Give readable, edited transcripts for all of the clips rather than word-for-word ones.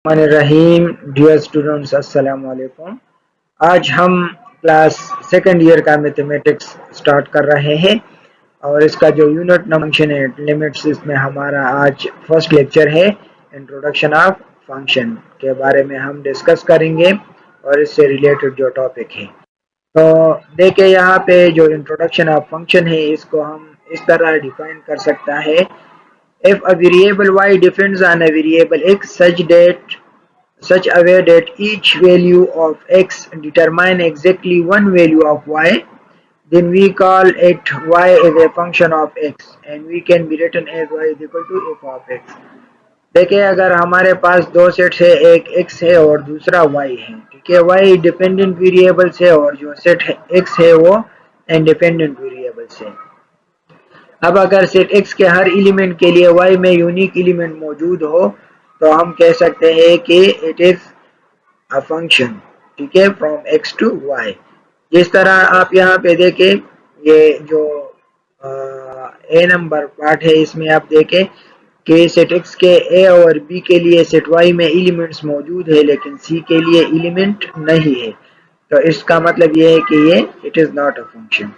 الرحیم dear students السلام علیکم۔ آج ہم کلاس سیکنڈ ایئر کا میتھمیٹکس سٹارٹ کر رہے ہیں اور اس کا جو یونٹ فنکشن ہے لمٹس، اس میں ہمارا آج فرسٹ لیکچر ہے انٹروڈکشن آف فنکشن کے بارے میں ہم ڈسکس کریں گے اور اس سے ریلیٹڈ جو ٹاپک ہے تو دیکھیں یہاں پہ جو انٹروڈکشن آف فنکشن ہے اس کو ہم اس طرح ڈیفائن کر سکتا ہے: if a variable y depends on a variable x such a way that each value of x determine exactly one value of y, then we call it y is a function of x and we can be written as y is equal to f of x. دیکھیں اگر ہمارے پاس دو seats ہے، ایک x ہے اور دوسرا y ہے، ٹھیک ہے، y ڈیپینڈنٹ ویریبلس ہے اور جو سیٹ x ہے وہ انڈیپینڈنٹ ویریبلس ہے۔ اب اگر سیٹ x کے ہر ایلیمنٹ کے لیے y میں یونیک ایلیمنٹ موجود ہو تو ہم کہہ سکتے ہیں کہ اٹ از اے فنکشن، ٹھیک ہے، فرام x ٹو y۔ جس طرح آپ یہاں پہ دیکھیں یہ جو اے نمبر پارٹ ہے اس میں آپ دیکھیں کہ سیٹ x کے a اور b کے لیے سیٹ y میں ایلیمنٹس موجود ہے لیکن c کے لیے ایلیمنٹ نہیں ہے، تو اس کا مطلب یہ ہے کہ یہ it is not a function.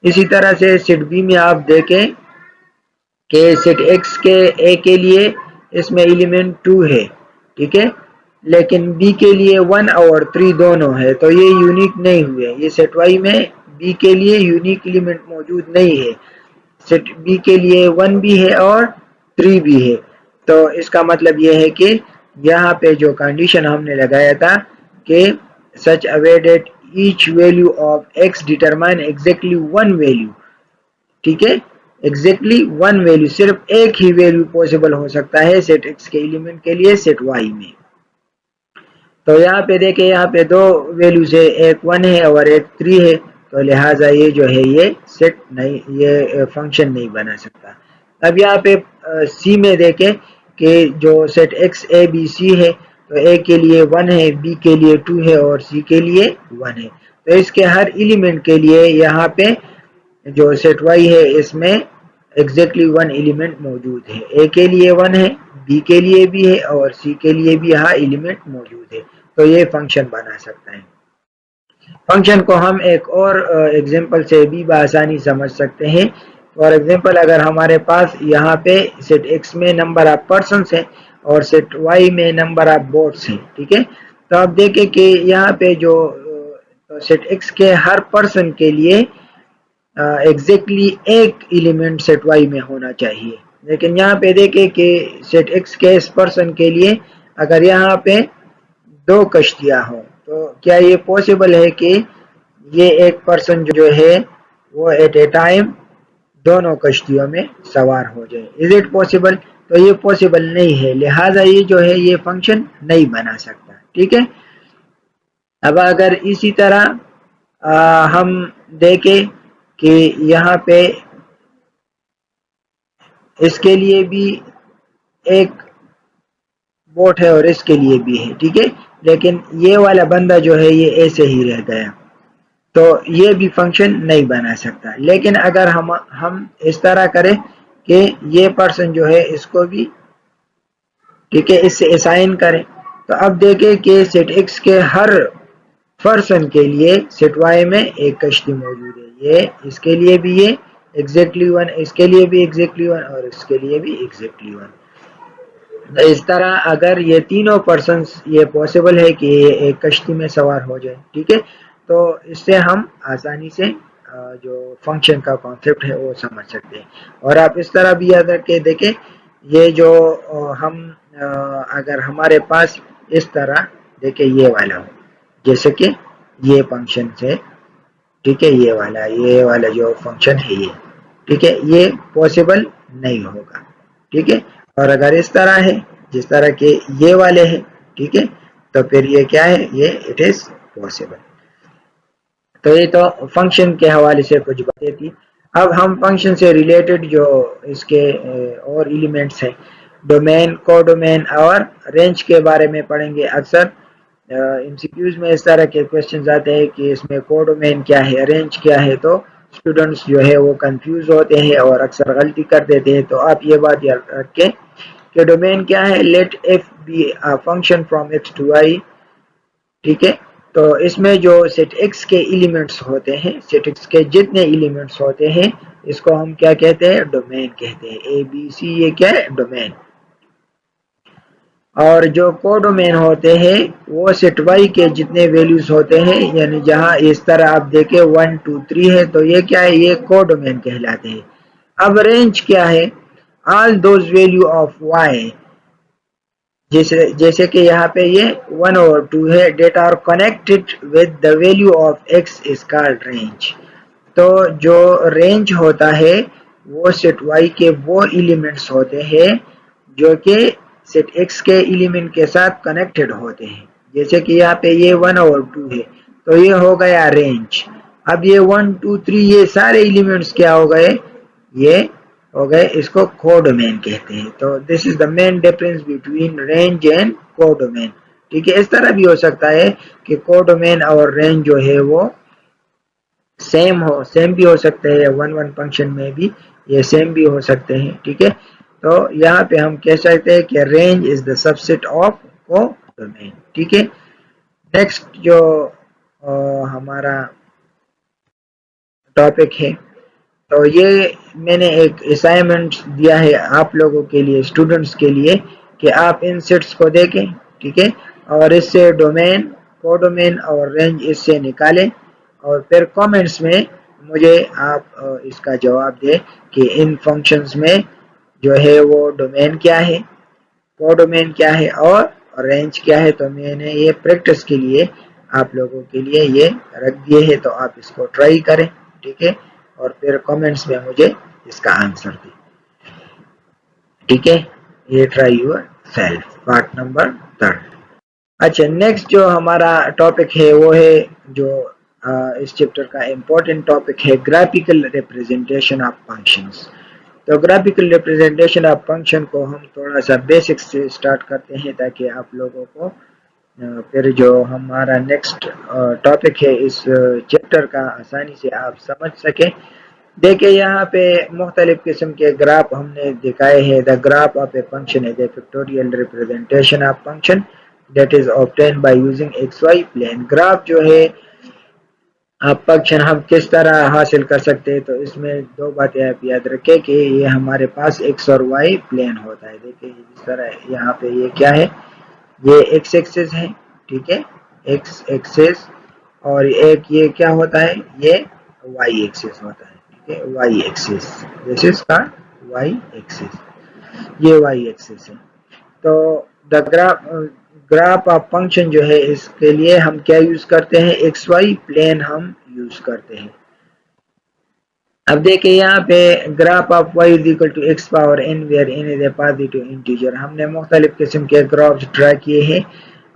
اسی طرح سے سیٹ B میں آپ دیکھیں کہ سیٹ x کے a کے لیے اس میں ایلیمنٹ 2 ہے، ٹھیک ہے، لیکن b کے لیے 1 اور 3 دونوں ہے، تو یہ یونیک نہیں ہوئے۔ یہ سیٹ y میں b کے لیے یونیک ایلیمنٹ موجود نہیں ہے، سیٹ b کے لیے 1 بھی ہے اور 3 بھی ہے، تو اس کا مطلب یہ ہے کہ یہاں پہ جو کنڈیشن ہم نے لگایا تھا کہ such a way that each value of x determine exactly one value، ٹھیک ہے، exactly one value، صرف ایک ہی ویلیو پوسیبل ہو سکتا ہے سیٹ x کے ایلیمنٹ کے لیے سیٹ y میں۔ تو یہاں پہ دیکھیں یہاں پہ دو ویلیوز ہے، ایک 1 ہے اور ایک 3 ہے، تو لہٰذا یہ جو ہے یہ سیٹ نہیں، یہ فنکشن نہیں بنا سکتا۔ اب یہاں پہ سی میں دیکھیں کہ جو set x a b c ہے تو a کے لیے 1 ہے، b کے لیے 2 ہے اور c کے لیے 1 ہے، تو اس کے ہر ایلیمنٹ کے لیے یہاں پہ جو سیٹ y ہے اس میں ایگزیکٹلی 1 ایلیمنٹ موجود ہے، a کے لیے 1 ہے، b کے لیے بھی ہے اور c کے لیے بھی یہاں ایلیمنٹ موجود ہے، تو یہ فنکشن بنا سکتا ہے۔ فنکشن کو ہم ایک اور ایگزامپل سے بھی بآسانی سمجھ سکتے ہیں۔ فار ایگزامپل اگر ہمارے پاس یہاں پہ سیٹ x میں نمبر آف پرسنس ہے اور سیٹ y میں نمبر آف بوٹس ہیں، ٹھیک ہے، تو آپ دیکھیں کہ یہاں پہ جو سیٹ x کے ہر پرسن کے لیے ایگزیکٹلی ایک ایلیمنٹ سیٹ y میں ہونا چاہیے، لیکن یہاں پہ دیکھیں کہ سیٹ x کے اس پرسن کے لیے اگر یہاں پہ 2 کشتیاں ہوں تو کیا یہ پوسیبل ہے کہ یہ ایک پرسن جو ہے وہ ایٹ اے ٹائم دونوں کشتیوں میں سوار ہو جائے؟ Is it possible? تو یہ پوسیبل نہیں ہے، لہٰذا یہ جو ہے یہ فنکشن نہیں بنا سکتا، ٹھیک ہے۔ اب اگر اسی طرح ہم دیکھیں کہ یہاں پہ اس کے لیے بھی ایک بوٹ ہے اور اس کے لیے بھی ہے، ٹھیک ہے، لیکن یہ والا بندہ جو ہے یہ ایسے ہی رہ گیا، تو یہ بھی فنکشن نہیں بنا سکتا۔ لیکن اگر ہم اس طرح کریں کہ یہ پرسن جو ہے اس کو بھی، ٹھیک ہے، اس سے اسائن کریں، تو اب دیکھیں کہ سیٹ x کے ہر پرسن کے لیے سیٹ y میں ایک کشتی موجود ہے، یہ اس کے لیے بھی یہ ایگزیکٹلی 1، اس کے لیے بھی ایگزیکٹلی 1 اور اس کے لیے بھی ایگزیکٹلی 1۔ اس طرح اگر یہ تینوں پرسنس یہ پوسیبل ہے کہ یہ ایک کشتی میں سوار ہو جائے، ٹھیک ہے، تو اس سے ہم آسانی سے جو فنکشن کا کانسیپٹ ہے وہ سمجھ سکتے ہیں۔ اور آپ اس طرح بھی یاد رکھ کے دیکھیں، یہ جو ہم اگر ہمارے پاس اس طرح دیکھیں یہ والا ہو، جیسے کہ یہ فنکشن ہے، ٹھیک ہے، یہ والا جو فنکشن ہے یہ، ٹھیک ہے، یہ پوسیبل نہیں ہوگا، ٹھیک ہے۔ اور اگر اس طرح ہے جس طرح کہ یہ والے ہیں، ٹھیک ہے، تو پھر یہ کیا ہے، یہ اٹ از پوسیبل۔ تو یہ تو فنکشن کے حوالے سے کچھ باتیں تھی۔ اب ہم فنکشن سے ریلیٹڈ جو اس کے اور ایلیمنٹس ہیں، ڈومین، کو ڈومین اور رینج کے بارے میں پڑھیں گے۔ اکثر MCQs میں اس طرح کے کوشچنز آتے ہیں کہ اس میں کو ڈومین کیا ہے، رینج کیا ہے، تو اسٹوڈنٹس جو ہے وہ کنفیوز ہوتے ہیں اور اکثر غلطی کر دیتے ہیں۔ تو آپ یہ بات یاد رکھیں کہ ڈومین کیا ہے، let f be a function from x to y. ٹھیک ہے، تو اس میں جو سیٹ ایکس کے ایلیمنٹس ہوتے ہیں، سیٹ ایکس کے جتنے ایلیمنٹس ہوتے ہیں اس کو ہم کیا کہتے ہیں؟ ڈومین کہتے ہیں. اے بی سی یہ کیا ہے؟ ڈومین. اور جو کو ڈومین ہوتے ہیں وہ سیٹ وائی کے جتنے ویلیوز ہوتے ہیں، یعنی جہاں اس طرح آپ دیکھیں 1 2 3 ہے تو یہ کیا ہے؟ یہ کو ڈومین کہلاتے ہیں. اب رینج کیا ہے؟ All those value of y, جیسے کہ یہاں پہ یہ 1 اور 2 ہے، data are connected with the value of x is called range. تو جو رینج ہوتا ہے وہ سیٹ وائی کے وہ ایلیمنٹس ہوتے ہیں جو کہ سیٹ ایکس کے ایلیمنٹ کے ساتھ کنیکٹڈ ہوتے ہیں. جیسے کہ یہاں پہ یہ 1 اور 2 ہے تو یہ ہو گیا رینج. اب یہ 1 2 3 یہ سارے ایلیمنٹس کیا ہو گئے؟ یہ ہو گئے، اس کو کو ڈومین کہتے ہیں. تو this is the main difference between range and codomain. ٹھیک ہے، اس طرح بھی ہو سکتا ہے کہ کو ڈومین اور رینج جو ہے وہ سیم بھی ہو سکتے ہیں، 1 فنکشن میں بھی یہ سیم بھی ہو سکتے ہیں. ٹھیک ہے، تو یہاں پہ ہم کہہ سکتے ہیں کہ range is the sub set of کو ڈومین. ٹھیک ہے، نیکسٹ جو ہمارا ٹاپک ہے، تو یہ میں نے ایک اسائنمنٹ دیا ہے آپ لوگوں کے لیے، اسٹوڈنٹس کے لیے، کہ آپ ان سیٹس کو دیکھیں. ٹھیک ہے، اور اس سے ڈومین، کو ڈومین اور رینج اس سے نکالیں، اور پھر کامنٹس میں مجھے آپ اس کا جواب دیں کہ ان فنکشنز میں جو ہے وہ ڈومین کیا ہے، کو ڈومین کیا ہے اور رینج کیا ہے. تو میں نے یہ پریکٹس کے لیے آپ لوگوں کے لیے یہ رکھ دیے ہے، تو آپ اس کو ٹرائی کریں. ٹھیک ہے، اور پھر کامنٹس میں مجھے اس کا آنسر دیں. ٹھیک ہے، یہ try your self part number 3. اچھا، نیکسٹ جو ہمارا ٹاپک ہے وہ ہے جو اس چیپٹر کا امپورٹنٹ ٹاپک ہے، گرافیکل ریپریزنٹیشن آف فنکشنز. تو گرافیکل ریپریزنٹیشن آف فنکشن کو ہم تھوڑا سا بیسکس سے اسٹارٹ کرتے ہیں تاکہ آپ لوگوں کو پھر جو ہمارا نیکسٹ ٹاپک ہے اس چیپٹر کا آسانی سے آپ سمجھ سکیں. دیکھیں یہاں پہ مختلف قسم کے گراف ہم نے دکھائے ہیں. The graph of a function is a factorial representation of function that is obtained by using xy plane. Graph جو ہے فنکشن ہم کس طرح حاصل کر سکتے ہیں، تو اس میں دو باتیں آپ یاد رکھیں کہ یہ ہمارے پاس ایکس اور وائی پلین ہوتا ہے. دیکھیں جس طرح یہاں پہ یہ کیا ہے، یہ ایکس ایکسس ہے. ٹھیک ہے، ایکس ایکسس، اور ایک یہ کیا ہوتا ہے، یہ وائی ایکسس ہوتا ہے. ٹھیک ہے، وائی ایکسس، دس از کا وائی ایکسس، یہ وائی ایکسس ہے. تو دا گراف آف فنکشن جو ہے اس کے لیے ہم کیا یوز کرتے ہیں؟ ایکس وائی پلین ہم یوز کرتے ہیں. اب دیکھیں یہاں پہ graph of y is equal to x power n where n is a positive integer. ہم نے مختلف قسم کے گرافز ڈرا کیے ہیں،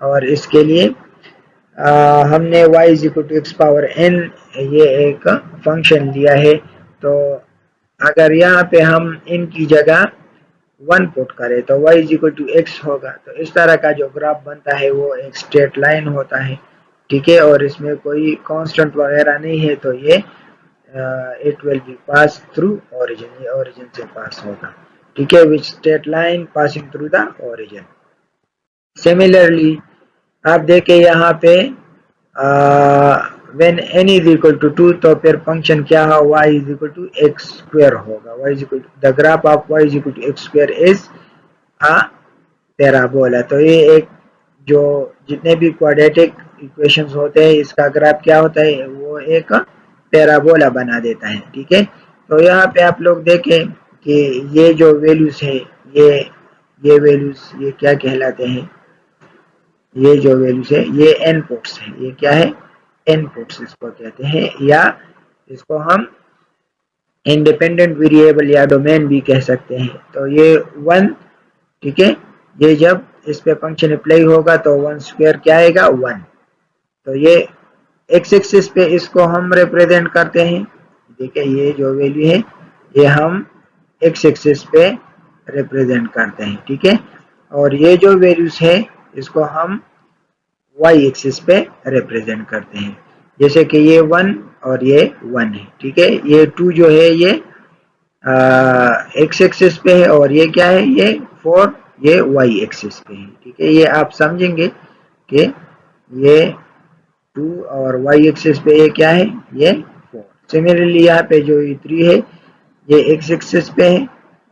اور اس کے لیے ہم نے y is equal to x power n یہ ایک فنکشن لیا ہے. تو اگر یہاں پہ ہم ان کی جگہ 1 پٹ کرے تو y is equal to x ہوگا. تو اس طرح کا جو گراف بنتا ہے وہ ایک اسٹریٹ لائن ہوتا ہے. ٹھیک ہے، اور اس میں کوئی کانسٹنٹ وغیرہ نہیں ہے، تو یہ it will be pass through origin، یہ origin سے پاس ہوگا. ٹھیک ہے، which straight line passing through the origin. Similarly آپ دیکھیں یہاں پہ when n is equal to 2 تو پھر فنکشن کیا ہے، y is equal to x square ہوگا. y is equal to the graph of y is equal to x square is a parabola. تو یہ ایک جو جتنے بھی کوڈریٹک ایکویشنز ہوتے ہیں اس کا گراف کیا ہوتا ہے، وہ ایک پیرابولا بنا دیتا ہے. ٹھیک ہے، تو یہاں پہ آپ لوگ دیکھیں کہ یہ جو ویلیوز ہے، یہ ویلیوز یہ کیا کہلاتے ہیں، یہ جو ویلیوز ہے یہ ان پٹس ہے. یہ کیا ہے؟ ان پٹس اس کو کہتے ہیں، یا اس کو ہم انڈیپینڈنٹ ویریبل یا ڈومین بھی کہہ سکتے ہیں. تو یہ 1، ٹھیک ہے، یہ جب اس پہ فنکشن اپلائی ہوگا تو 1 اسکوائر کیا آئے گا، 1. تو یہ ایکس ایکسس پہ اس کو ہم ریپریزنٹ کرتے ہیں. دیکھیں یہ جو ویلیو ہے یہ ہم ایکس ایکسس پہ ریپریزنٹ کرتے ہیں. ٹھیک ہے، اور یہ جو ویلیوز ہے اس کو ہم وائی ایکسس پہ ریپریزنٹ کرتے ہیں. جیسے کہ یہ 1 اور یہ 1 ہے. ٹھیک ہے، یہ 2 جو ہے یہ ایکس ایکسس پہ ہے، اور یہ کیا ہے، یہ 4 یہ وائی ایکسس پہ ہے. ٹھیک ہے, یہ آپ سمجھیں گے کہ یہ 2 اور وائی ایکسس پہ یہ کیا ہے, یہ 4. سملرلی یہاں پہ جو یہ 3 ہے یہ ایکس ایکسس پہ ہے,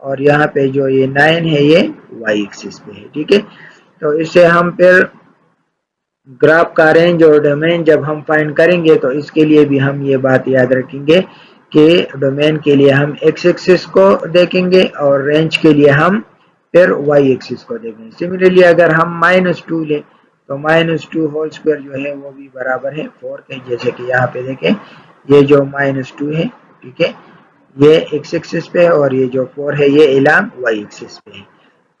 اور یہاں پہ جو یہ 9 ہے یہ وائی ایکسس پہ ہے. ٹھیک ہے, تو اس سے ہم پھر گراف کا رینج اور ڈومین جب ہم فائنڈ کریں گے تو اس کے لیے بھی ہم یہ بات یاد رکھیں گے کہ ڈومین کے لیے ہم ایکس ایکسس کو دیکھیں گے اور رینج کے لیے ہم پھر وائی ایکسس کو دیکھیں گے. سملرلی اگر ہم -2 لیں تو -2 ہول اسکوائر جو ہے وہ بھی برابر ہے 4 کے, جیسے کہ یہاں پہ دیکھیں یہ جو -2 ہے, ٹھیک ہے, یہ ایکس ایکسس پہ ہے, اور یہ جو 4 ہے یہ الانگ وائی ایکسس پہ ہے.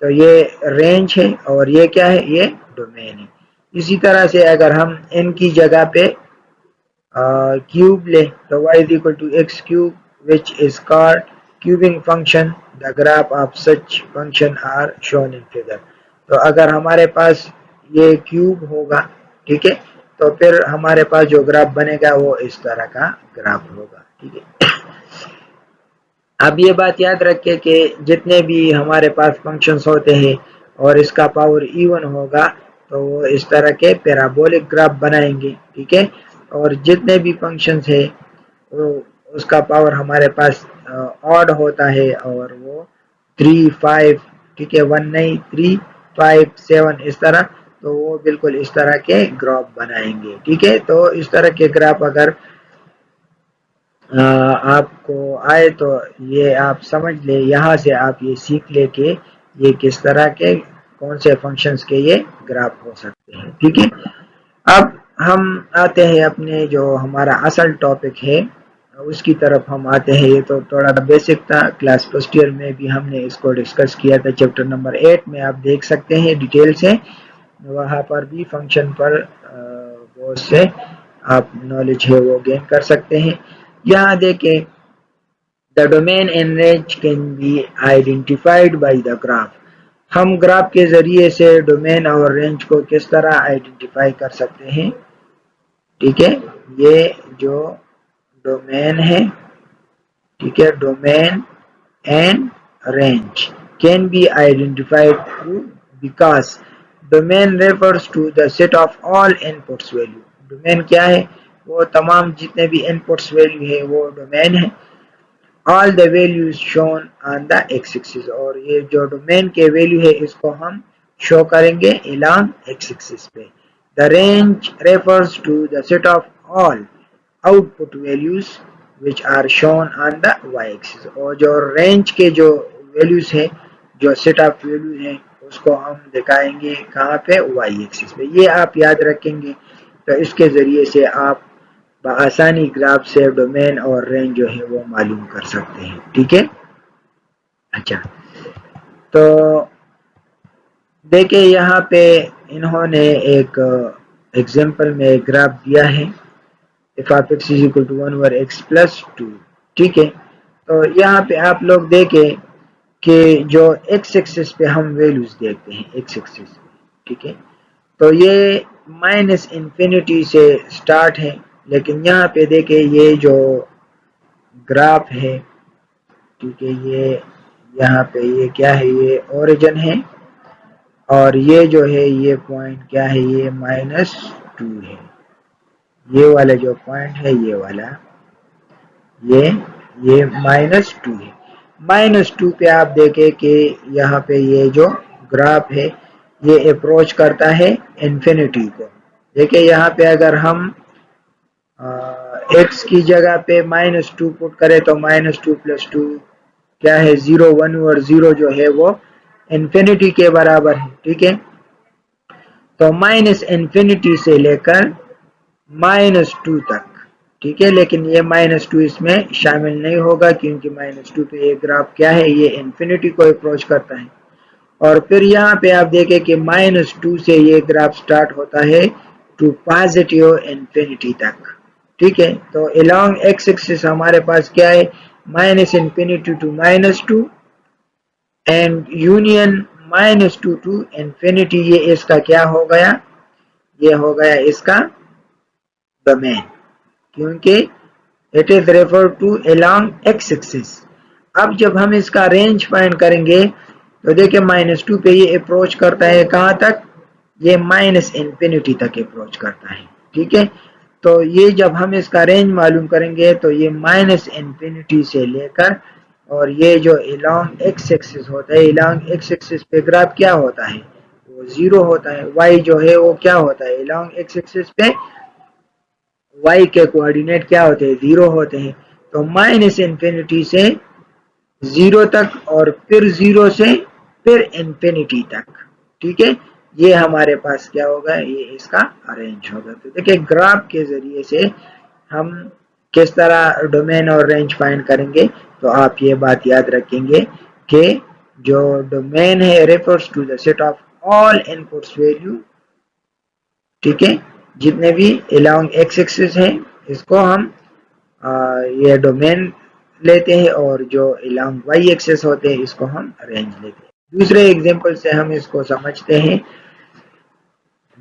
تو یہ رینج ہے اور یہ کیا ہے, یہ ڈومین ہے. اسی طرح سے اگر ہم n کی جگہ پہ کیوب لیں تو y is equal to x cube, which is called cubing function. The graph of such function are shown in figure. تو اگر ہمارے پاس یہ کیوب ہوگا, ٹھیک ہے, تو پھر ہمارے پاس جو گراف بنے گا وہ اس طرح کا گراف ہوگا. ٹھیک ہے, اب یہ بات یاد رکھیں کہ جتنے بھی ہمارے پاس فنکشنز ہوتے ہیں اور اس کا پاور ایون ہوگا تو وہ اس طرح کے پیرابولک گراف بنائیں گے. ٹھیک ہے, اور جتنے بھی فنکشنز ہیں اس کا پاور ہمارے پاس آڈ ہوتا ہے, اور وہ 3 5, ٹھیک ہے, 1 نہیں 3 5 7 اس طرح, تو وہ بالکل اس طرح کے گراف بنائیں گے. ٹھیک ہے, تو اس طرح کے گراف اگر آپ کو آئے تو یہ آپ سمجھ لے, یہاں سے آپ یہ سیکھ لے کہ یہ کس طرح کے کون سے فنکشنز کے یہ گراف ہو سکتے ہیں. ٹھیک ہے, اب ہم آتے ہیں اپنے جو ہمارا اصل ٹاپک ہے اس کی طرف ہم آتے ہیں. یہ تو تھوڑا بیسک تھا, کلاس فرسٹ ایئر میں بھی ہم نے اس کو ڈسکس کیا تھا. چیپٹر نمبر 8 میں آپ دیکھ سکتے ہیں ڈیٹیل سے, وہاں پر بھی فنکشن پر بہت سے آپ نالج ہے وہ گین کر سکتے ہیں. یہاں دیکھیں, the domain and range can be identified by the graph. ہم گراف کے ذریعے سے ڈومین اور رینج کو کس طرح آئیڈینٹیفائی کر سکتے ہیں. ٹھیک ہے, یہ جو ڈومین ہے, ٹھیک ہے, domain and range can be identified through because domain refers to the set of all inputs value. Domain کیا ہے, وہ تمام جتنے بھی انپٹس ویلیو ہے وہ ڈومین ہے. all the values shown on the x-axis, اور یہ جو ڈومین کے ویلیو ہے اس کو ہم شو کریں گے along x-axis پہ. the range refers to the set of all output values which are shown on the y-axis, اور جو رینج کے جو ویلیوز ہیں, جو سیٹ آف ویلیوز ہیں, اس کو ہم دکھائیں گے کہاں پہ, وائی ایکسس پہ. یہ آپ یاد رکھیں گے تو اس کے ذریعے سے آپ بآسانی گراف سے ڈومین اور رینج جو ہے وہ معلوم کر سکتے ہیں. ٹھیک ہے, اچھا, تو دیکھیں یہاں پہ انہوں نے ایک ایگزامپل میں گراف دیا ہے, if of x is equal to 1 over x plus 2. ٹھیک ہے, تو یہاں پہ آپ لوگ دیکھیں کہ جو ایکس ایکسس پہ ہم ویلیوز دیکھتے ہیں, ایکس ایکسس, ٹھیک ہے, تو یہ مائنس انفینٹی سے سٹارٹ ہے, لیکن یہاں پہ دیکھیں یہ جو گراف ہے, ٹھیک ہے, یہ یہاں پہ یہ کیا ہے, یہ اوریجن ہے, اور یہ جو ہے یہ پوائنٹ کیا ہے, یہ -2 ہے. یہ والا جو پوائنٹ ہے یہ والا, یہ -2 ہے. -2 پہ آپ دیکھیں کہ یہاں پہ یہ جو گراف ہے یہ اپروچ کرتا ہے انفینٹی کو. دیکھیں یہاں پہ اگر ہم x کی جگہ پہ -2 پٹ کرے تو -2 + 2 کیا ہے, 0 1 اور 0 جو ہے وہ انفینٹی کے برابر ہے. ٹھیک ہے, تو -انفینٹی سے لے کر -2 تک, ٹھیک ہے, لیکن یہ -2 اس میں شامل نہیں ہوگا کیونکہ -2 پہ یہ گراف کیا ہے, یہ انفینٹی کو اپروچ کرتا ہے. اور پھر یہاں پہ آپ دیکھیں کہ -2 سے یہ گراف سٹارٹ ہوتا ہے ٹو پازیٹیو انفینٹی تک. ٹھیک ہے, تو along x axis ہمارے پاس کیا ہے, -infinity to -2 and union -2 to infinity. یہ اس کا کیا ہو گیا, یہ ہو گیا اس کا ڈومین, کیونکہ it is referred to along x axis. اب جب ہم اس کا رینج فائنڈ کریں گے تو دیکھیں -2 پہ یہ اپروچ کرتا ہے کہاں تک؟ یہ -انفینٹی تک اپروچ کرتا ہے، ٹھیک ہے۔ تو یہ جب ہم اس کا رینج معلوم کریں گے تو یہ -انفینٹی سے لے کر، اور یہ جو الانگ ایکس ایکسس ہوتا ہے، الانگ ایکس ایکسس پہ گراف کیا ہوتا ہے؟ وہ 0 ہوتا ہے۔ وائی جو ہے وہ کیا ہوتا ہے؟ الانگ ایکس ایکسس پہ وائی کے کوآرڈینیٹ کیا ہوتے ہیں؟ 0 ہوتے ہیں۔ تو -انفینٹی سے 0 تک، اور پھر 0 سے پھر انفینٹی تک، ٹھیک ہے۔ یہ ہمارے پاس کیا ہوگا؟ یہ اس کا رینج ہوگا۔ تو دیکھیں گراف کے ذریعے سے ہم کس طرح ڈومین اور رینج فائنڈ کریں گے؟ تو آپ یہ بات یاد رکھیں گے کہ جو ڈومین ہے refers to the set of all inputs value, ٹھیک ہے، جتنے بھی along ایکس ایکسس ہیں اس کو ہم یہ ڈومین لیتے ہیں، اور جو along وائی ایکسس ہوتے ہیں اس کو ہم رینج لیتے ہیں۔ دوسرے ایگزامپل سے ہم اس کو سمجھتے ہیں۔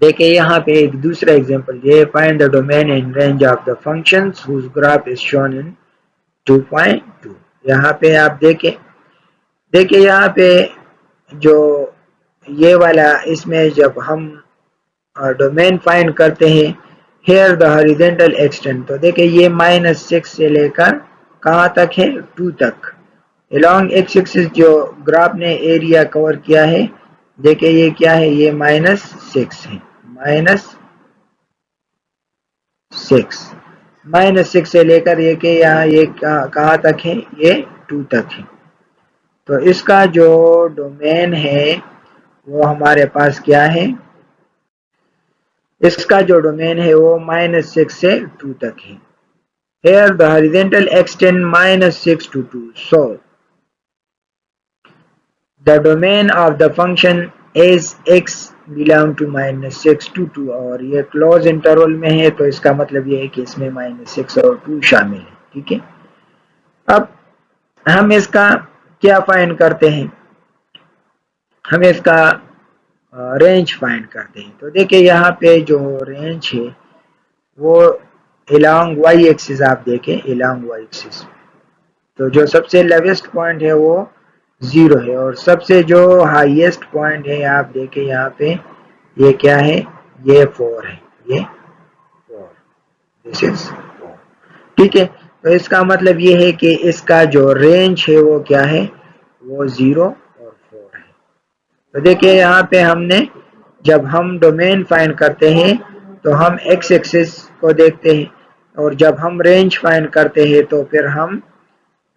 دیکھیں یہاں پہ ایک دوسرا ایگزامپل، یہ find the domain and range of the functions whose graph is shown in 2.2۔ یہاں پہ آپ دیکھیں یہاں پہ جو یہ والا، اس میں جب ہم ڈومین فائنڈ کرتے ہیں here the horizontal extent، تو دیکھیں یہ -6 سے لے کر کہاں تک ہے؟ 2 تک۔ along x axis جو گراف نے ایریا کور کیا ہے، دیکھیں یہ کیا ہے؟ یہ -6 ہے، -6 سے لے کر یہ کہ یہاں یہ کہاں تک ہے؟ یہ 2 تک ہے۔ تو اس کا جو ڈومین ہے وہ ہمارے پاس کیا ہے؟ اس کا جو ڈومین ہے وہ -6 سے 2 تک ہے۔ Here the horizontal extend -6 to 2. So the domain of the function is x belong to -6 to 2، اور یہ کلوز انٹرول میں ہے، تو اس کا مطلب یہ ہے کہ اس میں -6 اور 2 شامل ہے، ٹھیک ہے۔ اب ہم اس کا کیا فائنڈ کرتے ہیں؟ ہم اس کا رینج فائنڈ کرتے ہیں۔ تو دیکھیں یہاں پہ جو رینج ہے وہ along y ایکسس، آپ دیکھیں along y ایکسس، تو جو سب سے لیوسٹ پوائنٹ ہے وہ 0 ہے، اور سب سے جو ہائیسٹ پوائنٹ ہے آپ دیکھیں یہاں پہ یہ کیا ہے؟ یہ 4 ہے، یہ 4، ٹھیک ہے۔ تو اس کا مطلب یہ ہے کہ اس کا جو رینج ہے وہ کیا ہے؟ وہ 0 اور 4 ہے۔ تو دیکھیں یہاں پہ ہم نے جب ہم ڈومین فائنڈ کرتے ہیں تو ہم ایکس ایکسس کو دیکھتے ہیں، اور جب ہم رینج فائنڈ کرتے ہیں تو پھر ہم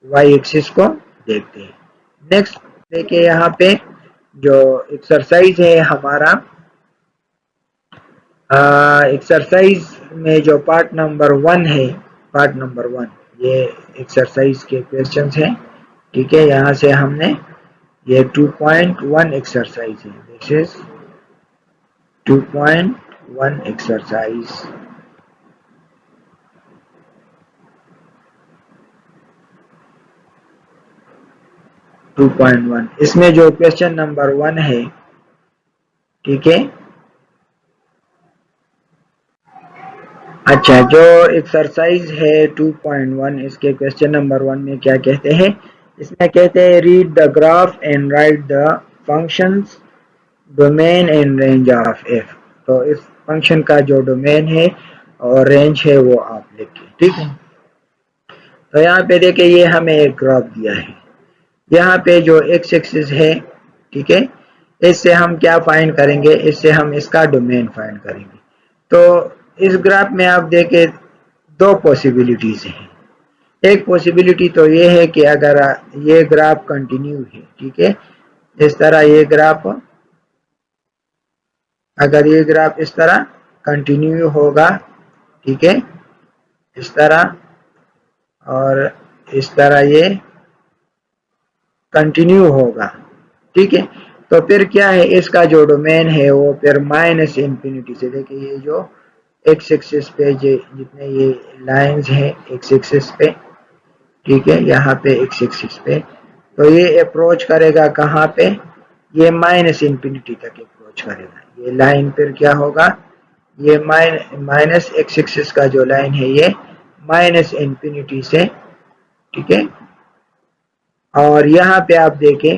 وائی ایکسس کو دیکھتے ہیں۔ نیکسٹ دیکھیں یہاں پہ جو ایکسرسائز ہے ہمارا، ایکسرسائز میں جو پارٹ نمبر 1 ہے، پارٹ نمبر 1 یہ ایکسرسائز کے کویسچنز ہیں، ٹھیک ہے۔ یہاں سے ہم نے یہ 2.1 ایکسرسائز ہے، دس از 2.1 ایکسرسائز۔ اس میں جو کویسچن نمبر 1 ہے، ٹھیک ہے۔ اچھا، جو ایکسرسائز ہے 2.1، اس کے کویسچن نمبر 1 میں کیا کہتے ہیں؟ اس میں کہتے ہیں read the graph and write the functions domain and range of f. تو اس فنکشن کا جو ڈومین ہے اور رینج ہے وہ آپ لکھیں، ٹھیک ہے۔ تو یہاں پہ دیکھیں یہ ہمیں ایک گراف دیا ہے، یہاں پہ جو ایکس ایکسس ہے، ٹھیک ہے، اس سے ہم کیا فائنڈ کریں گے؟ اس سے ہم اس کا ڈومین فائنڈ کریں گے۔ تو اس گراف میں آپ دیکھیں 2 پوسیبلٹیز ہیں۔ ایک پوسیبلٹی تو یہ ہے کہ اگر یہ گراف کنٹینیو ہے، ٹھیک ہے، اس طرح یہ گراف، اگر یہ گراف اس طرح کنٹینیو ہوگا، ٹھیک ہے، اس طرح اور اس طرح یہ کنٹینیو ہوگا، ٹھیک ہے، تو پھر کیا ہے؟ اس کا جو ڈومین ہے وہ پھر -انفینٹی سے، دیکھیں یہ جو ایکس ایکسس پہ جتنے یہ لائنز ہیں ایکس ایکسس پہ، ٹھیک ہے، یہاں پہ ایکس ایکسس پہ، تو یہ اپروچ کرے گا کہاں پہ؟ یہ -انفینٹی تک اپروچ کرے گا۔ یہ لائن پھر کیا ہوگا؟ یہ مائنس ایکس ایکسس کا جو لائن ہے یہ -انفینٹی سے، ٹھیک ہے۔ اور یہاں پہ آپ دیکھیں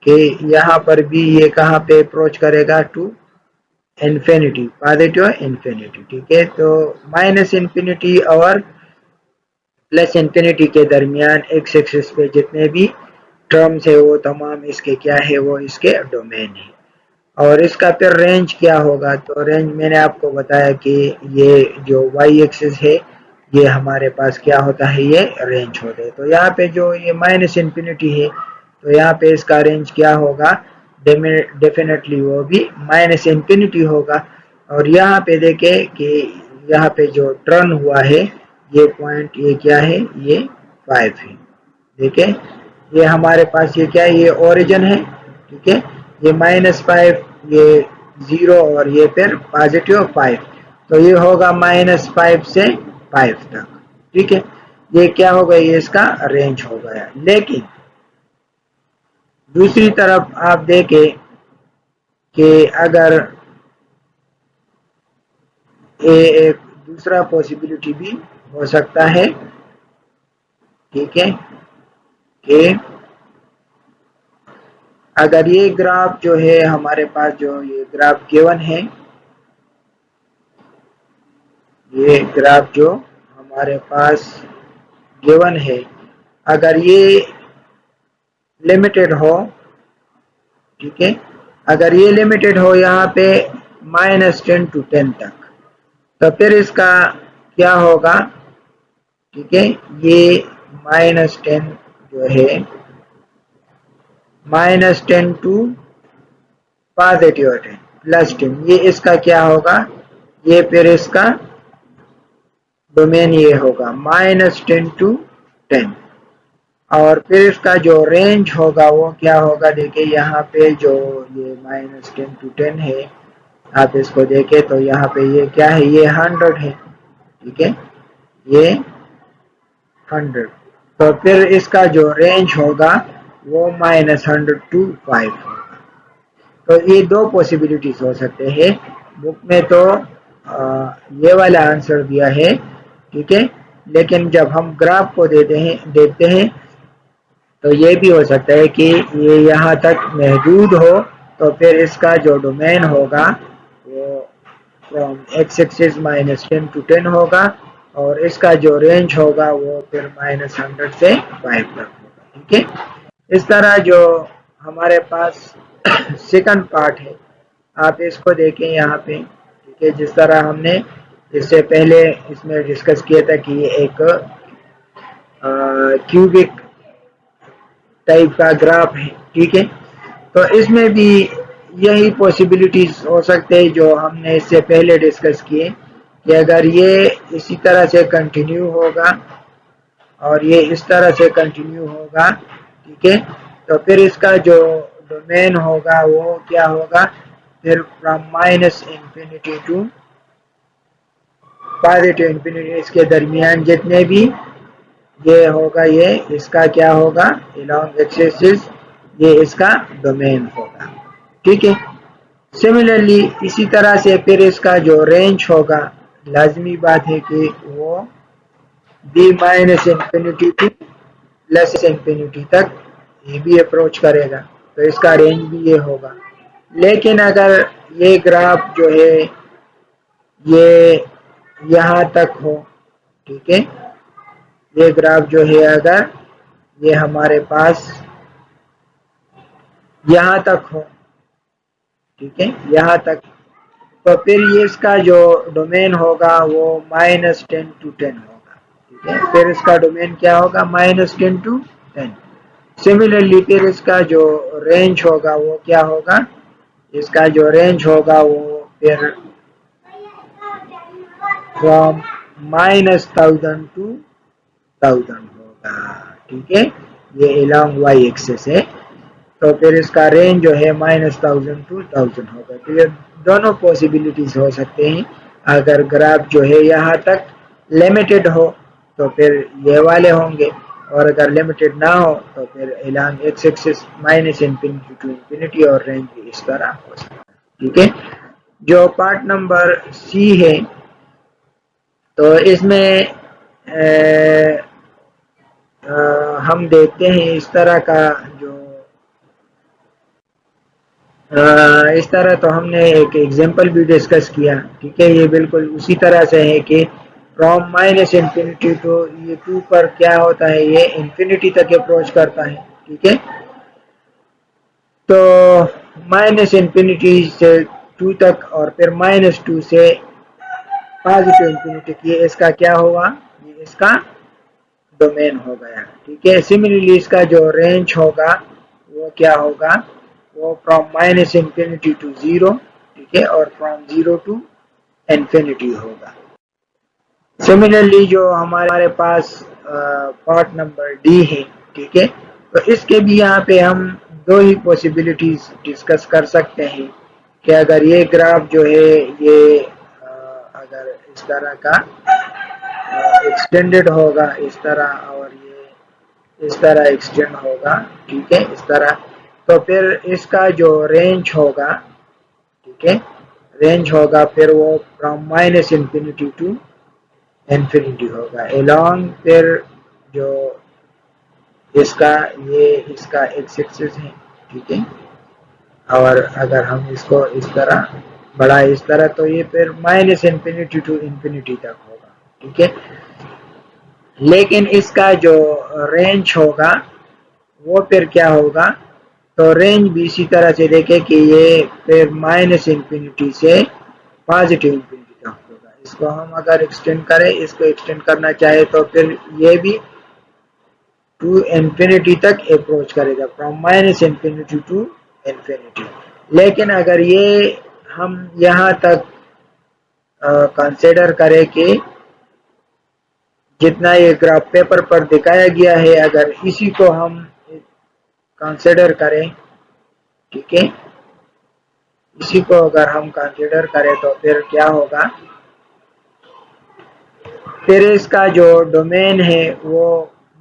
کہ یہاں پر بھی یہ کہاں پہ اپروچ کرے گا ٹو انفینٹی، پازیٹیو انفینٹی. ٹھیک ہے، تو مائنس انفینٹی اور پلس انفینٹی کے درمیان ایکس ایکسس پہ جتنے بھی ٹرمز ہے وہ تمام اس کے کیا ہے، وہ اس کے ڈومین ہے. اور اس کا پھر رینج کیا ہوگا، تو رینج میں نے آپ کو بتایا کہ یہ جو وائی ایکسس ہے یہ ہمارے پاس کیا ہوتا ہے، یہ رینج ہوتا ہے. تو یہاں پہ جو یہ مائنس انفینٹی ہے تو یہاں پہ اس کا رینج کیا ہوگا، ڈیفینیٹلی وہ بھی مائنس انفینٹی ہوگا. اور یہاں پہ دیکھیں کہ یہاں پہ جو ٹرن ہوا ہے یہ پوائنٹ، یہ کیا ہے، یہ 5 ہے. دیکھیں یہ ہمارے پاس یہ کیا ہے، یہ اوریجن ہے. ٹھیک ہے، یہ -5، یہ 0 اور یہ پھر پازیٹیو 5، تو یہ ہوگا -5 سے 5 تک. ٹھیک ہے، یہ کیا ہوگا، یہ اس کا رینج ہو گیا. لیکن دوسری طرف آپ دیکھیں کہ اگر ایک دوسرا پوسیبلٹی بھی ہو سکتا ہے. ٹھیک ہے، کہ اگر یہ گراف جو ہے ہمارے پاس، جو یہ گراف گیون ہے، یہ گراف جو ہمارے پاس گیون ہے، اگر یہ لمیٹڈ ہو، ٹھیک ہے، اگر یہ لمیٹڈ ہو یہاں پہ -10 to 10 تک، تو پھر اس کا کیا ہوگا. ٹھیک ہے، یہ -10 جو ہے -10 to پازیٹیو 10 +10، یہ اس کا کیا ہوگا، یہ پھر اس کا ڈومین یہ ہوگا -10 to 10. اور پھر اس کا جو رینج ہوگا وہ کیا ہوگا، دیکھیں یہاں پہ جو یہ -10 to 10 ہے، آپ اس کو دیکھیں تو یہاں پہ یہ کیا ہے، یہ 100 ہے. ٹھیک ہے، یہ 100، تو پھر اس کا جو رینج ہوگا وہ -100 to 5 ہوگا. تو یہ دو پوسیبلٹیز ہو سکتے ہیں. بک میں تو یہ والا آنسر دیا ہے. ٹھیک ہے، لیکن جب ہم گراف کو دیکھتے ہیں تو یہ بھی ہو سکتا ہے کہ یہ یہاں تک محدود ہو، تو پھر اس کا جو ڈومین ہوگا وہ فرام ایکس ایکسس -10 to 10 ہوگا، اور اس کا جو رینج ہوگا وہ پھر -100 سے 5 تک ہوگا. ٹھیک ہے، اس طرح جو ہمارے پاس سیکنڈ پارٹ ہے، آپ اس کو دیکھیں یہاں پہ. ٹھیک ہے، جس طرح ہم نے اس سے پہلے اس میں ڈسکس کیا تھا کہ یہ ایک کیوبک ٹائپ کا گراف ہے. ٹھیک ہے، تو اس میں بھی یہی پوسیبلٹیز ہو سکتے ہیں جو ہم نے اس سے پہلے ڈسکس کیے، کہ اگر یہ اسی طرح سے کنٹینیو ہوگا اور یہ اس طرح سے کنٹینیو ہوگا، ٹھیک ہے، تو پھر اس کا جو ڈومین ہوگا وہ کیا ہوگا، پھر from -infinity to positive infinity, اس کے درمیان جتنے بھی یہ ہوگا، یہ اس کا کیا ہوگا، along x-axis یہ اس کا ڈومین ہوگا. ٹھیک ہے، سملرلی اسی طرح سے پھر اس کا جو رینج ہوگا، لازمی بات ہے کہ وہ بھی -انفینٹی ٹو +انفینٹی تک یہ بھی اپروچ کرے گا، تو اس کا رینج بھی یہ ہوگا. لیکن اگر یہ گراف جو ہے یہ یہاں تک ہو، ٹھیک ہے، یہ گراف جو ہے اگر یہ ہمارے پاس یہاں تک ہو، ٹھیک ہے، یہاں تک، تو پھر یہ اس کا جو ڈومین ہوگا وہ -10 to 10 ہوگا. ٹھیک ہے، پھر اس کا ڈومین کیا ہوگا، -10 to 10. سملرلی پھر اس کا جو رینج ہوگا وہ کیا ہوگا، اس کا جو رینج ہوگا وہ پھر فرام -1000 to 1000 ہوگا. ٹھیک ہے، یہ along y axis ہے، تو پھر اس کا رینج جو ہے -1000 to 1000 ہوگا. تو یہ دونوں پوسیبلٹیز ہو سکتے ہیں. اگر گراف جو ہے یہاں تک لمیٹڈ ہو تو پھر یہ والے ہوں گے، اور اگر لمیٹڈ نہ ہو تو پھر along x axis -infinity to infinity, اور رینج بھی اس طرح ہو سکتا ہے. ٹھیک ہے، جو پارٹ نمبر سی ہے تو اس میں ہم دیکھتے ہیں اس طرح کا جو اس طرح تو ہم نے ایک ایگزامپل بھی ڈسکس کیا، ٹھیک ہے. یہ بالکل اسی طرح سے ہے کہ فرام مائنس انفینٹی ٹو یہ 2 پر کیا ہوتا ہے، یہ انفینٹی تک اپروچ کرتا ہے، ٹھیک ہے. تو مائنس انفینٹی سے 2 تک اور پھر -2 سے پازیٹیو انفینٹی کی، اس کا کیا ہوا، یہ اس کا ڈومین ہو گیا، ٹھیک ہے. سملرلی اس کا جو رینج ہوگا وہ کیا ہوگا، وہ فرام مائنس انفینٹی ٹو 0، ٹھیک ہے، اور فرام 0 ٹو انفینٹی ہوگا. سملرلی جو ہمارے پاس پارٹ نمبر ڈی ہے، ٹھیک ہے، تو اس کے بھی یہاں پہ ہم دو ہی پوسیبلٹیز ڈسکس کر سکتے ہیں کہ اگر یہ گراف جو ہے یہ اگر اس طرح کا ایکسٹینڈڈ ہوگا اس طرح، اور یہ اس طرح ایکسٹینڈ ہوگا، ٹھیک ہے، اس طرح، تو پھر اس کا جو رینج ہوگا، ٹھیک ہے، رینج ہوگا پھر وہ from minus infinity to infinity ہوگا along، پھر جو اس کا یہ اس کا ایکس ایکسس ہے، ٹھیک ہے. اور اگر ہم اس کو اس طرح بڑھائے اس طرح تو یہ پھر مائنس انفینٹی ٹو انفینٹی تک ہوگا، ٹھیک ہے. لیکن اس کا جو رینج ہوگا وہ پھر کیا ہوگا، تو رینج بھی اسی طرح سے دیکھیں کہ یہ پھر مائنس انفینٹی سے پازیٹیو انفینٹی تک ہوگا. اس کو ہم اگر ایکسٹینڈ کریں، اس کو ایکسٹینڈ کرنا چاہے تو پھر یہ بھی ٹو انفینٹی تک اپروچ کرے گا، from minus infinity to infinity. لیکن اگر یہ ہم یہاں تک کنسیڈر کریں کہ جتنا یہ گراف پیپر پر دکھایا گیا ہے اگر اسی کو ہم کنسیڈر کریں، ٹھیک ہے، اسی کو اگر ہم کنسیڈر کریں تو پھر کیا ہوگا، پھر اس کا جو ڈومین ہے وہ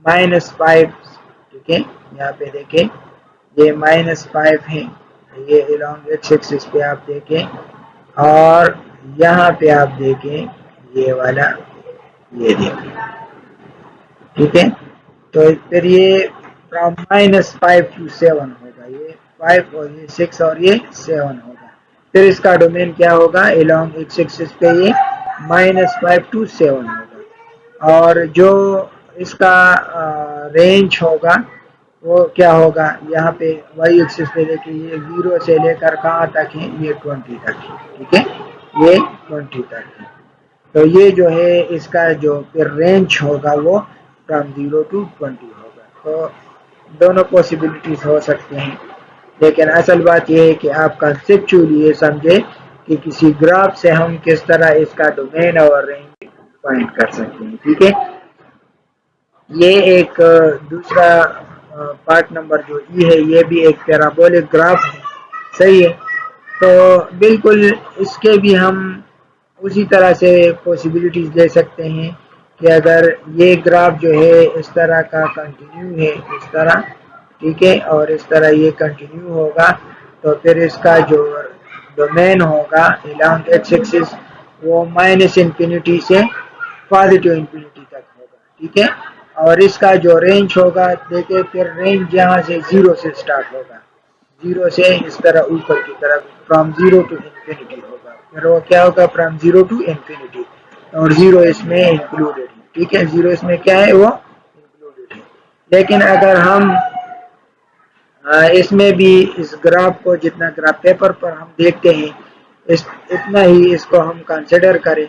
-5، ٹھیک ہے. یہاں پہ دیکھیں یہ -5 ہے، یہ along x axis پہ آپ دیکھیں، اور یہاں پہ آپ دیکھیں یہ والا، یہ دیکھیں، ٹھیک ہے. تو پھر یہ فرام -5 ٹو 7 ہوگا، یہ 5 اور یہ 6 اور یہ 7 ہوگا. پھر اس کا ڈومین کیا ہوگا، along x axis پہ یہ -5 ٹو 7 ہوگا. اور جو اس کا رینج ہوگا وہ کیا ہوگا، یہاں پہ وائی ایکسس پہ دیکھیں یہ 0 سے لے کر کہاں تک ہے، یہ 20 تک ہے، ٹھیک ہے، یہ 20 تک ہے. تو یہ جو ہے اس کا جو پھر رینج ہوگا وہ فرام 0 ٹو 20 ہوگا. تو دونوں پاسبلٹیز ہو سکتے ہیں، لیکن اصل بات یہ ہے کہ آپ کنسیپچولی یہ سمجھے کہ کسی گراف سے ہم کس طرح اس کا ڈومین اور رینج فائنڈ کر سکتے ہیں، ٹھیک ہے. یہ ایک دوسرا پارٹ نمبر جو ای ہے یہ بھی ایک پیرابولک گراف ہے، صحیح ہے. تو بالکل اس کے بھی ہم اسی طرح سے پاسبلٹیز لے سکتے ہیں کہ اگر یہ گراف جو ہے اس طرح کا کنٹینیو ہے اس طرح، ٹھیک ہے، اور اس طرح یہ کنٹینیو ہوگا تو پھر اس کا جو ڈومین ہوگا along x axis وہ مائنس انفینٹی سے پازیٹیو انفینٹی تک ہوگا، ٹھیک ہے. اور اس کا جو رینج ہوگا دیکھیں پھر رینج یہاں سے 0 سے سٹارٹ ہوگا، 0 سے اس طرح اوپر کی طرف فرام 0 ٹو انفینٹی ہوگا. پھر وہ کیا ہوگا، فرام 0 ٹو انفینٹی، اور 0 اس میں انکلوڈیڈ ہے، ٹھیک ہے، 0 اس میں کیا ہے، وہ انکلوڈیڈ ہے. لیکن اگر ہم اس میں بھی اس گراف کو جتنا گراف پیپر پر ہم دیکھتے ہیں اتنا ہی اس کو ہم کنسیڈر کریں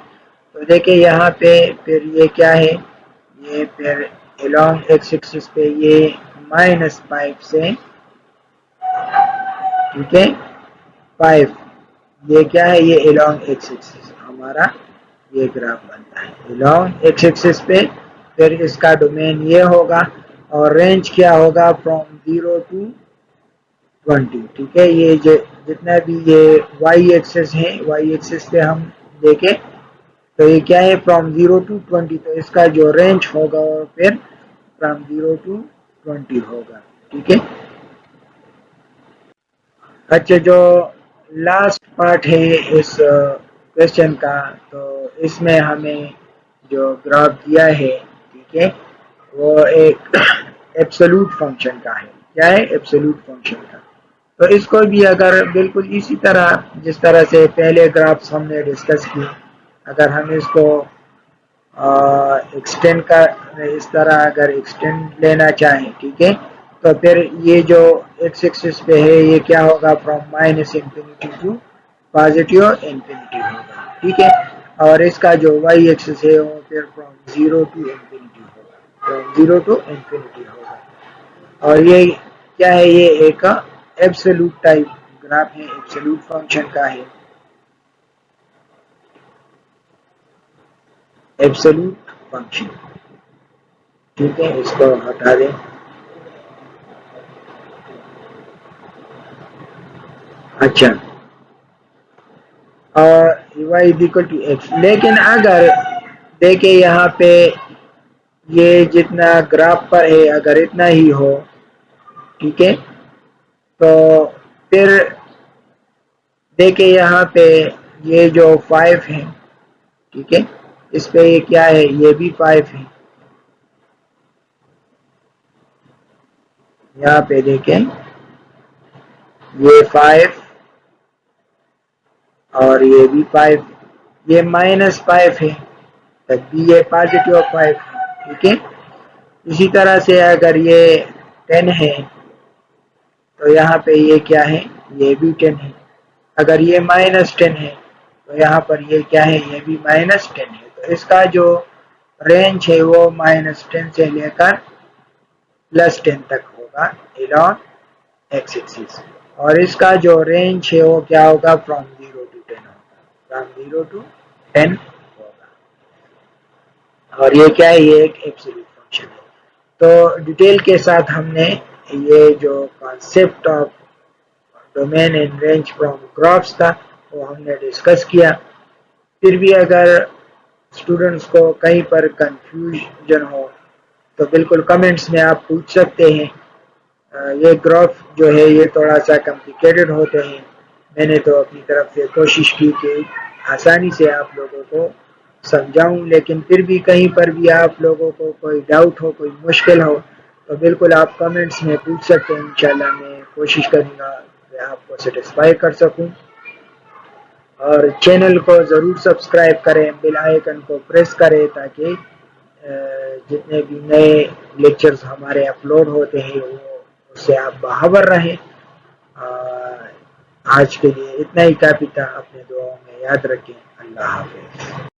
تو دیکھیں یہاں پہ پھر یہ کیا ہے، یہ پھر along x axis پہ یہ -5 سے، ٹھیک ہے، 5، یہ کیا ہے، یہ along x axis ہمارا یہ گراف بنتا ہے along x axis پہ. پھر اس کا ڈومین یہ ہوگا اور رینج کیا ہوگا، فرام 0 ٹو 20، ٹھیک ہے. یہ جتنا بھی یہ وائی ایکسس ہے، وائی ایکسس پہ ہم دیکھیں تو یہ کیا ہے، فرام 0 ٹو 20، تو اس کا جو رینج ہوگا اور پھر فرام 0 ٹو 20 ہوگا، ٹھیک ہے. اچھا، جو لاسٹ پارٹ ہے اس کوشچن کا، تو اس میں ہمیں جو گراف دیا ہے، ٹھیک ہے، وہ ایک ایبسولوٹ فنکشن کا ہے. کیا ہے، ایبسولوٹ فنکشن کا. تو اس کو بھی اگر بالکل اسی طرح جس طرح سے پہلے گرافس ہم نے ڈسکس کی، اگر ہم اس کو ایکسٹینڈ کا اس طرح اگر ایکسٹینڈ لینا چاہیں، ٹھیک ہے، تو پھر یہ جو ایکس ایکسس پہ ہے یہ کیا ہوگا، from minus infinity to positive infinity ہوگا، ٹھیک ہے، اور اس کا جو وائی ایکسس ہے وہ پھر فرام زیرو ٹو انفینٹی ہوگا، فرام زیرو ٹو انفینٹی ہوگا، اور یہ کیا ہے، یہ ایک ایبسولوٹ ٹائپ گراف ہے، ایبسولوٹ فنکشن کا ہے، ایبسولوٹ فنکشن، ٹھیک ہے، اس کو ہٹا دیں۔ اچھا، اور وائی اکول ٹو ایکس، لیکن اگر دیکھیں یہاں پہ یہ جتنا گراف پر ہے اگر اتنا ہی ہو، ٹھیک ہے، تو پھر دیکھیں یہاں پہ یہ جو 5 ہے، ٹھیک ہے، اس پہ یہ کیا ہے، یہ بھی 5 ہے، یہاں پہ دیکھیں یہ 5 اور یہ بھی 5، یہ -5 ہے، تب بھی یہ پازیٹیو 5 ہے، ٹھیک ہے، اسی طرح سے اگر یہ 10 ہے تو یہاں پہ یہ کیا ہے، یہ بھی 10 ہے، اگر یہ -10 ہے تو یہاں پر یہ کیا ہے، یہ بھی -10 ہے، تو اس کا جو رینج ہے وہ -10 سے لے کر +10 تک ہوگا along x axis، اور اس کا جو رینج ہے وہ کیا ہوگا، فرام 0 to 10 ہوگا، فرام 0 to 10 ہوگا، اور یہ کیا ہے، یہ ایک ایبسولوٹ فنکشن ہے۔ تو ڈیٹیل کے ساتھ ہم نے یہ جو concept of domain and range from graphs تھا وہ ہم نے ڈسکس کیا۔ پھر بھی اگر اسٹوڈنٹس کو کہیں پر کنفیوژن ہو تو بالکل کمنٹس میں آپ پوچھ سکتے ہیں، یہ گراف جو ہے یہ تھوڑا سا کمپلیکیٹڈ ہوتے ہیں، میں نے تو اپنی طرف سے کوشش کی کہ آسانی سے آپ لوگوں کو سمجھاؤں، لیکن پھر بھی کہیں پر بھی آپ لوگوں کو کوئی ڈاؤٹ ہو، کوئی مشکل ہو تو بالکل آپ کمنٹس میں پوچھ سکتے ہیں، انشاءاللہ میں کوشش کروں گا کہ آپ کو سیٹسفائی کر سکوں، اور چینل کو ضرور سبسکرائب کریں، بیل آئیکن کو پریس کریں تاکہ جتنے بھی نئے لیکچرز ہمارے اپلوڈ ہوتے ہیں وہ اس سے آپ باخبر رہیں۔ آج کے لیے اتنا ہی کافی تھا، اپنے دعاؤں میں یاد رکھیں، اللہ حافظ۔